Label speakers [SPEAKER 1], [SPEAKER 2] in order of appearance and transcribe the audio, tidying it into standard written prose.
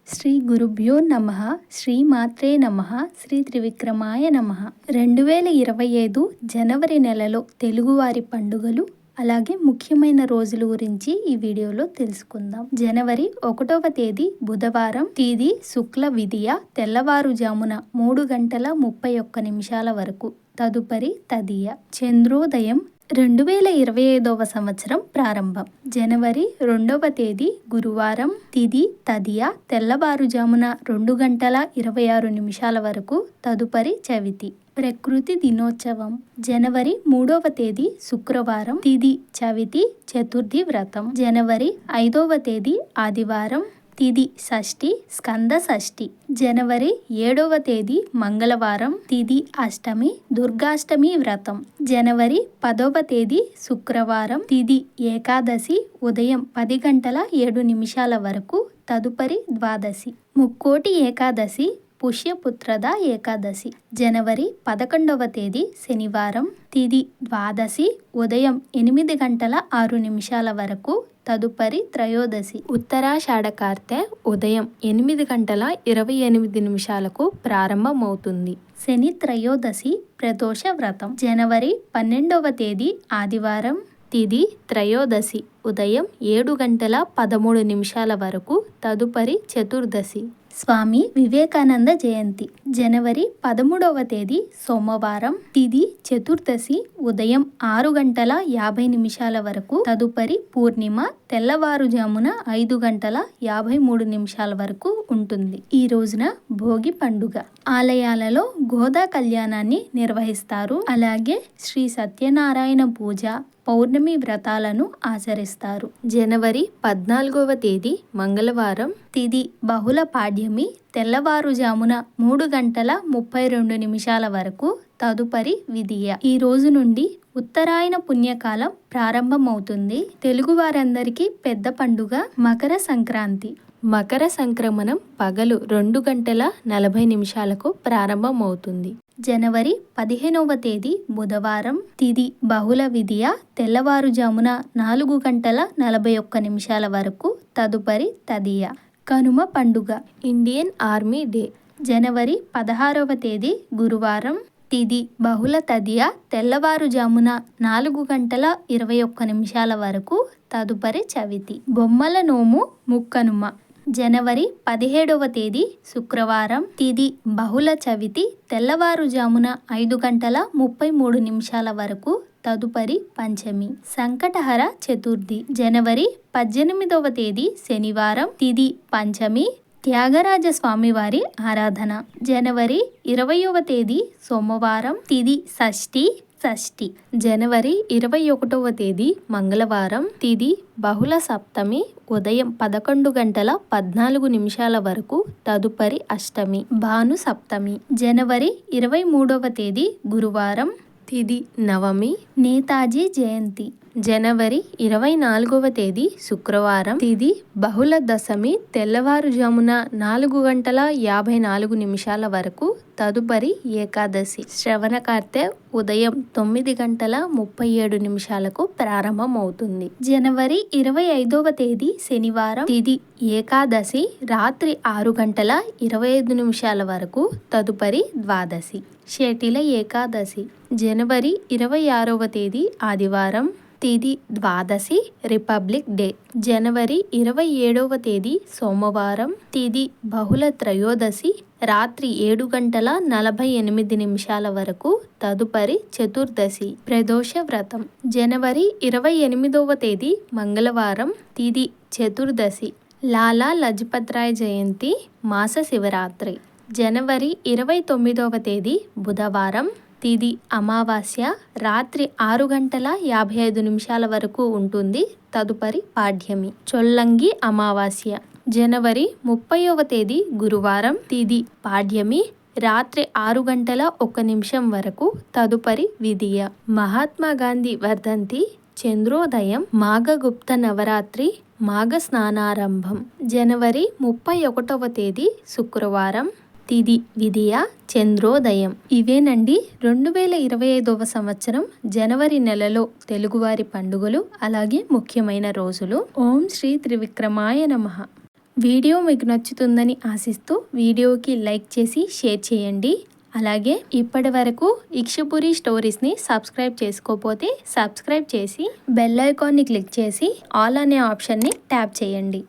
[SPEAKER 1] శ్రీ గురుభ్యో నమః. శ్రీ మాత్రే నమః. శ్రీ త్రివిక్రమాయ నమః. 2025 జనవరి నెలలో తెలుగువారి పండుగలు అలాగే ముఖ్యమైన రోజుల గురించి ఈ వీడియోలో తెలుసుకుందాం. జనవరి 1వ తేదీ బుధవారం, తేదీ శుక్ల విదియ, తెల్లవారుజామున 3:31 వరకు, తదుపరి తదియ. చంద్రోదయం 2025 సంవత్సరం ప్రారంభం. జనవరి 2వ తేదీ గురువారం, తిథి తదియ, తెల్లవారుజామున 2:26 వరకు, తదుపరి చవితి. ప్రకృతి దినోత్సవం జనవరి 3వ తేదీ శుక్రవారం, తిథి చవితి, చతుర్థి వ్రతం. జనవరి 5వ తేదీ ఆదివారం, తిథి షష్ఠి, స్కంద షష్ఠి. జనవరి 7వ తేదీ మంగళవారం, తిథి అష్టమి, దుర్గాష్టమి వ్రతం. జనవరి 10వ తేదీ శుక్రవారం, తిథి ఏకాదశి, ఉదయం 10:07 వరకు, తదుపరి ద్వాదశి. ముక్కోటి ఏకాదశి, పుష్యపుత్రద ఏకాదశి. జనవరి 11వ తేదీ శనివారం, తిథి ద్వాదశి, ఉదయం 8:06 వరకు, తదుపరి త్రయోదశి. ఉత్తరాషాఢ కార్తె ఉదయం 8:28 ప్రారంభమవుతుంది. శని త్రయోదశి ప్రదోష వ్రతం. జనవరి 12వ తేదీ ఆదివారం, తిథి త్రయోదశి, ఉదయం 7:13 వరకు, తదుపరి చతుర్దశి. స్వామి వివేకానంద జయంతి. జనవరి 13వ తేదీ సోమవారం, తిథి చతుర్దశి, ఉదయం 6:50 వరకు, తదుపరి పూర్ణిమ, తెల్లవారుజామున 5:53 వరకు ఉంటుంది. ఈ రోజున భోగి పండుగ. ఆలయాలలో గోదా కళ్యాణాన్ని నిర్వహిస్తారు. అలాగే శ్రీ సత్యనారాయణ పూజ, పౌర్ణమి వ్రతాలను ఆచరిస్తారు. జనవరి 14వ తేదీ మంగళవారం, తిథి బహుళ పాడ్యమి, తెల్లవారుజామున 3:32 వరకు, తదుపరి విదియ. ఈ రోజు నుండి ఉత్తరాయణ పుణ్యకాలం ప్రారంభమవుతుంది. తెలుగు వారందరికీ పెద్ద పండుగ మకర సంక్రాంతి. మకర సంక్రమణం పగలు 2:40 ప్రారంభమవుతుంది. జనవరి 15వ తేదీ బుధవారం, తిథి బహుళ విదియ, తెల్లవారుజామున 4:41 వరకు, తదుపరి తదియ. కనుమ పండుగ. Indian army day. జనవరి 16వ తేదీ గురువారం, తిథి బహుళ తదియ, తెల్లవారుజామున 4:21 వరకు, తదుపరి చవితి. బొమ్మల నోము ముక్కనుమ. జనవరి 17వ తేదీ శుక్రవారం, తిథి బహుళ చవితి, తెల్లవారుజామున 5:33 వరకు, తదుపరి పంచమి. సంకటహర చతుర్థి. జనవరి 18వ తేదీ శనివారం, తిథి పంచమి, త్యాగరాజ స్వామివారి ఆరాధన. జనవరి 20వ తేదీ సోమవారం, తిథి షష్ఠి. జనవరి 21వ తేదీ మంగళవారం, తిథి బహుళ సప్తమి, ఉదయం 11:14 వరకు, తదుపరి అష్టమి, భాను సప్తమి. జనవరి 23వ తేదీ గురువారం, తిథి నవమి, నేతాజీ జయంతి. జనవరి 24వ తేదీ శుక్రవారం, తిథి బహుళ దశమి, తెల్లవారుజామున 4:54 వరకు, తదుపరి ఏకాదశి. శ్రవణ కార్తె ఉదయం 9:37 ప్రారంభమవుతుంది. జనవరి 25వ తేదీ శనివారం, తిథి ఏకాదశి, రాత్రి 6:25 వరకు, తదుపరి ద్వాదశి. శేటిల ఏకాదశి. జనవరి 26వ తేదీ ఆదివారం, తిథి ద్వాదశి, రిపబ్లిక్ డే. జనవరి 27వ తేదీ సోమవారం, తిథి బహుళ త్రయోదశి, రాత్రి 7:48 వరకు, తదుపరి చతుర్దశి. ప్రదోష వ్రతం. జనవరి 28వ తేదీ మంగళవారం, తిథి చతుర్దశి, లాలా లజపత్ రాయ్ జయంతి, మాస శివరాత్రి. జనవరి 29వ తేదీ బుధవారం, తిథి అమావాస్య, రాత్రి 6:55 వరకు ఉంటుంది, తదుపరి పాడ్యమి. చొల్లంగి అమావాస్య. జనవరి 30వ తేదీ గురువారం, తిథి పాడ్యమి, రాత్రి 6:01 వరకు, తదుపరి విదియ. మహాత్మా గాంధీ వర్ధంతి. చంద్రోదయం, మాఘగుప్త నవరాత్రి, మాఘ స్నానారంభం. జనవరి 31వ తేదీ శుక్రవారం, తిథి విదియ, చంద్రోదయం. ఇవేనండి 2025 సంవత్సరం జనవరి నెలలో తెలుగువారి పండుగలు అలాగే ముఖ్యమైన రోజులు. ఓం శ్రీ త్రివిక్రమాయ నమః. వీడియో మీకు నచ్చుతుందని ఆశిస్తూ వీడియోకి లైక్ చేసి షేర్ చేయండి. అలాగే ఇప్పటి వరకు ఇక్షపురి స్టోరీస్ని సబ్స్క్రైబ్ చేసుకోకపోతే సబ్స్క్రైబ్ చేసి బెల్ ఐకాన్ని క్లిక్ చేసి ఆల్ అనే ఆప్షన్ని ట్యాప్ చేయండి.